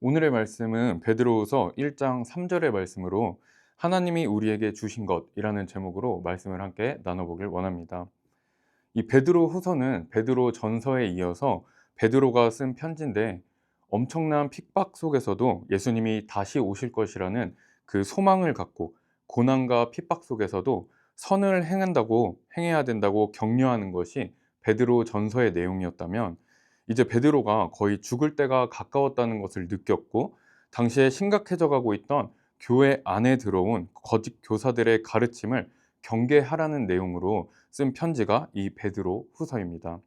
오늘의 말씀은 베드로후서 1장 3절의 말씀으로 하나님이 우리에게 주신 것이라는 제목으로 말씀을 함께 나눠보길 원합니다. 이 베드로후서는 베드로 전서에 이어서 베드로가 쓴 편지인데 엄청난 핍박 속에서도 예수님이 다시 오실 것이라는 그 소망을 갖고 고난과 핍박 속에서도 선을 행해야 된다고 격려하는 것이 베드로 전서의 내용이었다면, 이제 베드로가 거의 죽을 때가 가까웠다는 것을 느꼈고 당시에 심각해져 가고 있던 교회 안에 들어온 거짓 교사들의 가르침을 경계하라는 내용으로 쓴 편지가 이 베드로 후서입니다.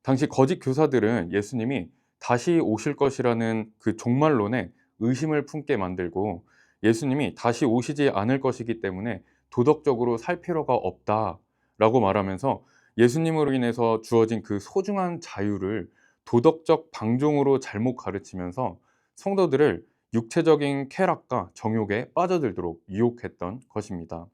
당시 거짓 교사들은 예수님이 다시 오실 것이라는 그 종말론에 의심을 품게 만들고, 예수님이 다시 오시지 않을 것이기 때문에 도덕적으로 살 필요가 없다라고 말하면서 예수님으로 인해서 주어진 그 소중한 자유를 도덕적 방종으로 잘못 가르치면서 성도들을 육체적인 쾌락과 정욕에 빠져들도록 유혹했던 것입니다.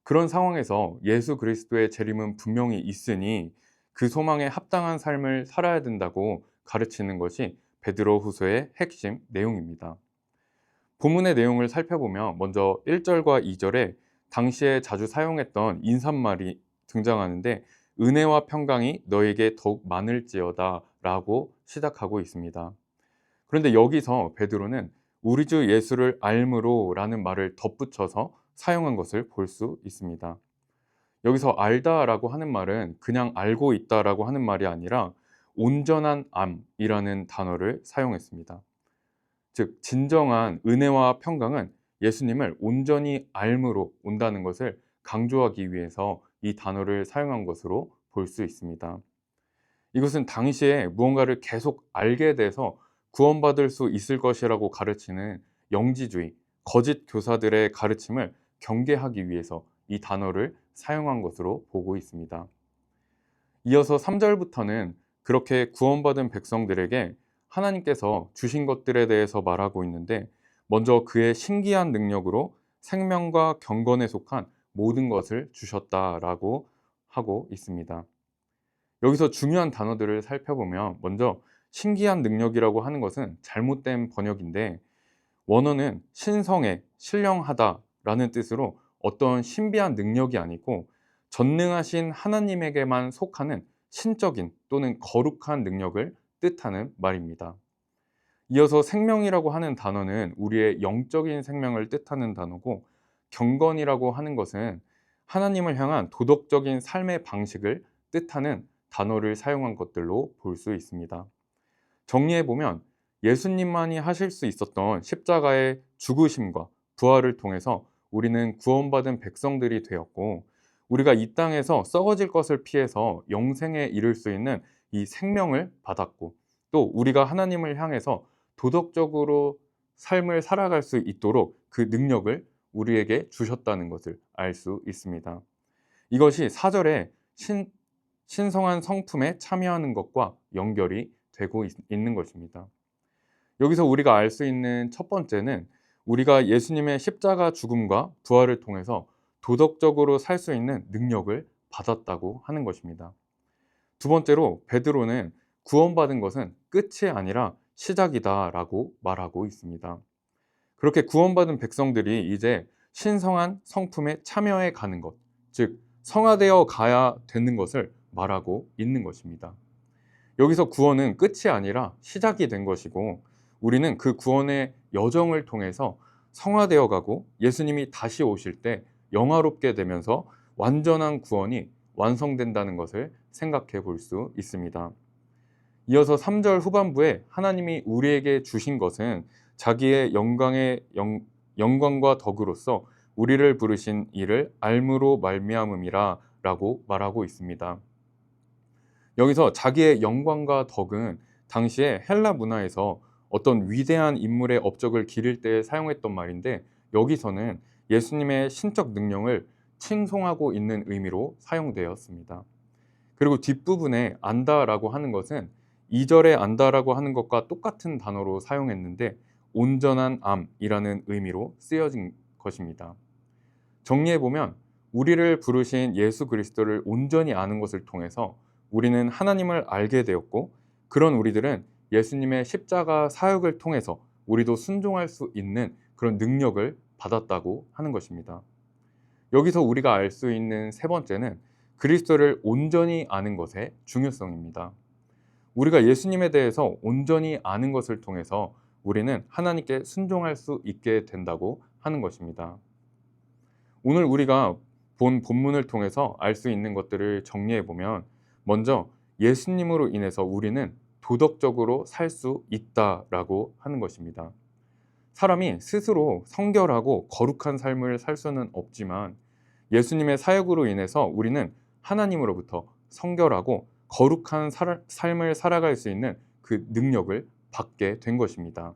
그런 상황에서 예수 그리스도의 재림은 분명히 있으니 그 소망에 합당한 삶을 살아야 된다고 가르치는 것이 베드로후서의 핵심 내용입니다. 본문의 내용을 살펴보면 먼저 1절과 2절에 당시에 자주 사용했던 인사말이 등장하는데, 은혜와 평강이 너에게 더욱 많을지어다 라고 시작하고 있습니다. 그런데 여기서 베드로는 우리 주 예수를 알므로 라는 말을 덧붙여서 사용한 것을 볼 수 있습니다. 여기서 알다라고 하는 말은 그냥 알고 있다라고 하는 말이 아니라 온전한 암이라는 단어를 사용했습니다. 즉, 진정한 은혜와 평강은 예수님을 온전히 알므로 온다는 것을 강조하기 위해서 이 단어를 사용한 것으로 볼 수 있습니다. 이것은 당시에 무언가를 계속 알게 돼서 구원받을 수 있을 것이라고 가르치는 영지주의, 거짓 교사들의 가르침을 경계하기 위해서 이 단어를 사용한 것으로 보고 있습니다. 이어서 3절부터는 그렇게 구원받은 백성들에게 하나님께서 주신 것들에 대해서 말하고 있는데, 먼저 그의 신기한 능력으로 생명과 경건에 속한 모든 것을 주셨다라고 하고 있습니다. 여기서 중요한 단어들을 살펴보면 먼저 신기한 능력이라고 하는 것은 잘못된 번역인데, 원어는 신성해, 신령하다라는 뜻으로 어떤 신비한 능력이 아니고 전능하신 하나님에게만 속하는 신적인 또는 거룩한 능력을 뜻하는 말입니다. 이어서 생명이라고 하는 단어는 우리의 영적인 생명을 뜻하는 단어고, 경건이라고 하는 것은 하나님을 향한 도덕적인 삶의 방식을 뜻하는 단어를 사용한 것들로 볼 수 있습니다. 정리해보면 예수님만이 하실 수 있었던 십자가의 죽으심과 부활을 통해서 우리는 구원받은 백성들이 되었고, 우리가 이 땅에서 썩어질 것을 피해서 영생에 이를 수 있는 이 생명을 받았고, 또 우리가 하나님을 향해서 도덕적으로 삶을 살아갈 수 있도록 그 능력을 우리에게 주셨다는 것을 알 수 있습니다. 이것이 4절에 신성한 성품에 참여하는 것과 연결이 되고 있는 것입니다. 여기서 우리가 알 수 있는 첫 번째는 우리가 예수님의 십자가 죽음과 부활을 통해서 도덕적으로 살 수 있는 능력을 받았다고 하는 것입니다. 두 번째로 베드로는 구원받은 것은 끝이 아니라 시작이다라고 말하고 있습니다. 그렇게 구원받은 백성들이 이제 신성한 성품에 참여해 가는 것, 즉 성화되어 가야 되는 것을 말하고 있는 것입니다. 여기서 구원은 끝이 아니라 시작이 된 것이고, 우리는 그 구원의 여정을 통해서 성화되어 가고 예수님이 다시 오실 때 영화롭게 되면서 완전한 구원이 완성된다는 것을 생각해 볼 수 있습니다. 이어서 3절 후반부에 하나님이 우리에게 주신 것은 자기의 영광과 덕으로서 우리를 부르신 이를 알므로 말미암음이라 라고 말하고 있습니다. 여기서 자기의 영광과 덕은 당시에 헬라 문화에서 어떤 위대한 인물의 업적을 기릴 때 사용했던 말인데, 여기서는 예수님의 신적 능력을 칭송하고 있는 의미로 사용되었습니다. 그리고 뒷부분에 안다라고 하는 것은 2절에 안다라고 하는 것과 똑같은 단어로 사용했는데 온전한 암이라는 의미로 쓰여진 것입니다. 정리해보면 우리를 부르신 예수 그리스도를 온전히 아는 것을 통해서 우리는 하나님을 알게 되었고, 그런 우리들은 예수님의 십자가 사역을 통해서 우리도 순종할 수 있는 그런 능력을 받았다고 하는 것입니다. 여기서 우리가 알 수 있는 세 번째는 그리스도를 온전히 아는 것의 중요성입니다. 우리가 예수님에 대해서 온전히 아는 것을 통해서 우리는 하나님께 순종할 수 있게 된다고 하는 것입니다. 오늘 우리가 본 본문을 통해서 알 수 있는 것들을 정리해 보면, 먼저 예수님으로 인해서 우리는 도덕적으로 살 수 있다라고 하는 것입니다. 사람이 스스로 성결하고 거룩한 삶을 살 수는 없지만 예수님의 사역으로 인해서 우리는 하나님으로부터 성결하고 거룩한 삶을 살아갈 수 있는 그 능력을 받게 된 것입니다.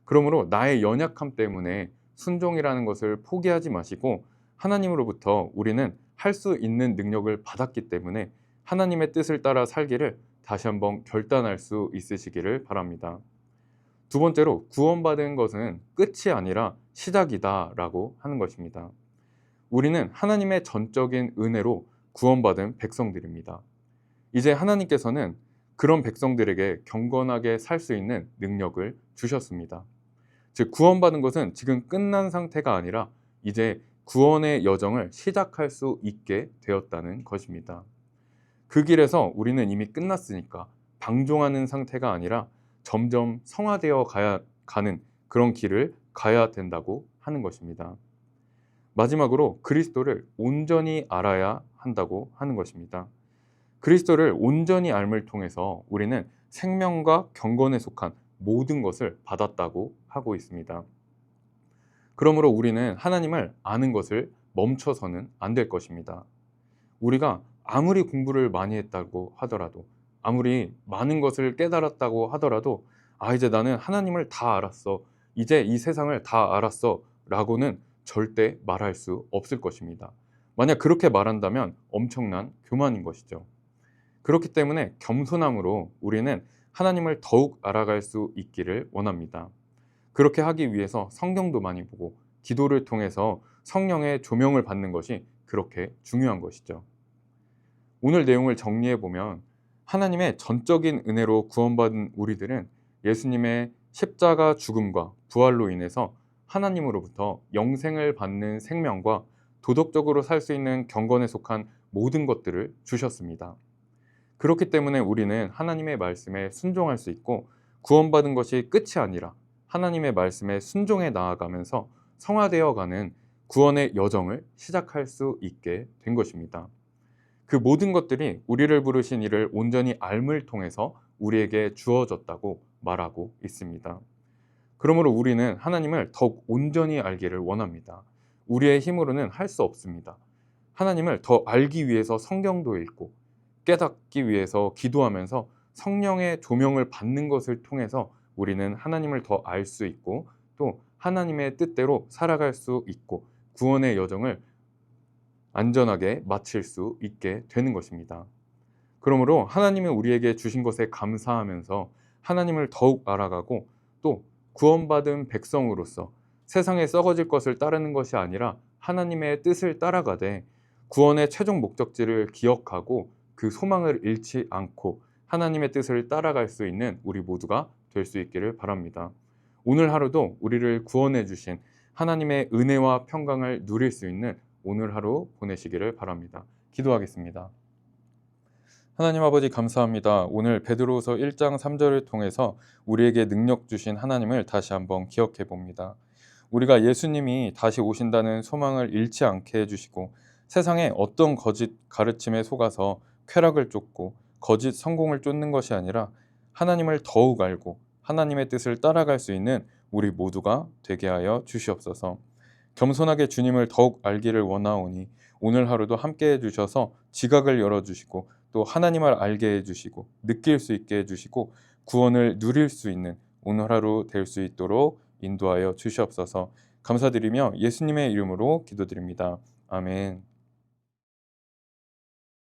그러므로 나의 연약함 때문에 순종이라는 것을 포기하지 마시고, 하나님으로부터 우리는 할 수 있는 능력을 받았기 때문에 하나님의 뜻을 따라 살기를 다시 한번 결단할 수 있으시기를 바랍니다. 두 번째로, 구원받은 것은 끝이 아니라 시작이다라고 하는 것입니다. 우리는 하나님의 전적인 은혜로 구원받은 백성들입니다. 이제 하나님께서는 그런 백성들에게 경건하게 살 수 있는 능력을 주셨습니다. 즉, 구원받은 것은 지금 끝난 상태가 아니라 이제 구원의 여정을 시작할 수 있게 되었다는 것입니다. 그 길에서 우리는 이미 끝났으니까 방종하는 상태가 아니라 점점 성화되어 가는 그런 길을 가야 된다고 하는 것입니다. 마지막으로, 그리스도를 온전히 알아야 한다고 하는 것입니다. 그리스도를 온전히 알을 통해서 우리는 생명과 경건에 속한 모든 것을 받았다고 하고 있습니다. 그러므로 우리는 하나님을 아는 것을 멈춰서는 안 될 것입니다. 우리가 아무리 공부를 많이 했다고 하더라도, 아무리 많은 것을 깨달았다고 하더라도, 이제 나는 하나님을 다 알았어, 이제 이 세상을 다 알았어 라고는 절대 말할 수 없을 것입니다. 만약 그렇게 말한다면 엄청난 교만인 것이죠. 그렇기 때문에 겸손함으로 우리는 하나님을 더욱 알아갈 수 있기를 원합니다. 그렇게 하기 위해서 성경도 많이 보고 기도를 통해서 성령의 조명을 받는 것이 그렇게 중요한 것이죠. 오늘 내용을 정리해 보면, 하나님의 전적인 은혜로 구원받은 우리들은 예수님의 십자가 죽음과 부활로 인해서 하나님으로부터 영생을 받는 생명과 도덕적으로 살 수 있는 경건에 속한 모든 것들을 주셨습니다. 그렇기 때문에 우리는 하나님의 말씀에 순종할 수 있고, 구원받은 것이 끝이 아니라 하나님의 말씀에 순종해 나아가면서 성화되어 가는 구원의 여정을 시작할 수 있게 된 것입니다. 그 모든 것들이 우리를 부르신 이를 온전히 알을 통해서 우리에게 주어졌다고 말하고 있습니다. 그러므로 우리는 하나님을 더욱 온전히 알기를 원합니다. 우리의 힘으로는 할 수 없습니다. 하나님을 더 알기 위해서 성경도 읽고 깨닫기 위해서 기도하면서 성령의 조명을 받는 것을 통해서 우리는 하나님을 더 알 수 있고, 또 하나님의 뜻대로 살아갈 수 있고 구원의 여정을 안전하게 마칠 수 있게 되는 것입니다. 그러므로 하나님이 우리에게 주신 것에 감사하면서 하나님을 더욱 알아가고, 또 구원받은 백성으로서 세상에 썩어질 것을 따르는 것이 아니라 하나님의 뜻을 따라가되 구원의 최종 목적지를 기억하고 그 소망을 잃지 않고 하나님의 뜻을 따라갈 수 있는 우리 모두가 될 수 있기를 바랍니다. 오늘 하루도 우리를 구원해 주신 하나님의 은혜와 평강을 누릴 수 있는 오늘 하루 보내시기를 바랍니다. 기도하겠습니다. 하나님 아버지, 감사합니다. 오늘 베드로후서 1장 3절을 통해서 우리에게 능력 주신 하나님을 다시 한번 기억해 봅니다. 우리가 예수님이 다시 오신다는 소망을 잃지 않게 해주시고, 세상에 어떤 거짓 가르침에 속아서 쾌락을 쫓고 거짓 성공을 쫓는 것이 아니라 하나님을 더욱 알고 하나님의 뜻을 따라갈 수 있는 우리 모두가 되게 하여 주시옵소서. 겸손하게 주님을 더욱 알기를 원하오니 오늘 하루도 함께 해주셔서 지각을 열어주시고, 또 하나님을 알게 해주시고 느낄 수 있게 해주시고 구원을 누릴 수 있는 오늘 하루 될 수 있도록 인도하여 주시옵소서. 감사드리며 예수님의 이름으로 기도드립니다. 아멘.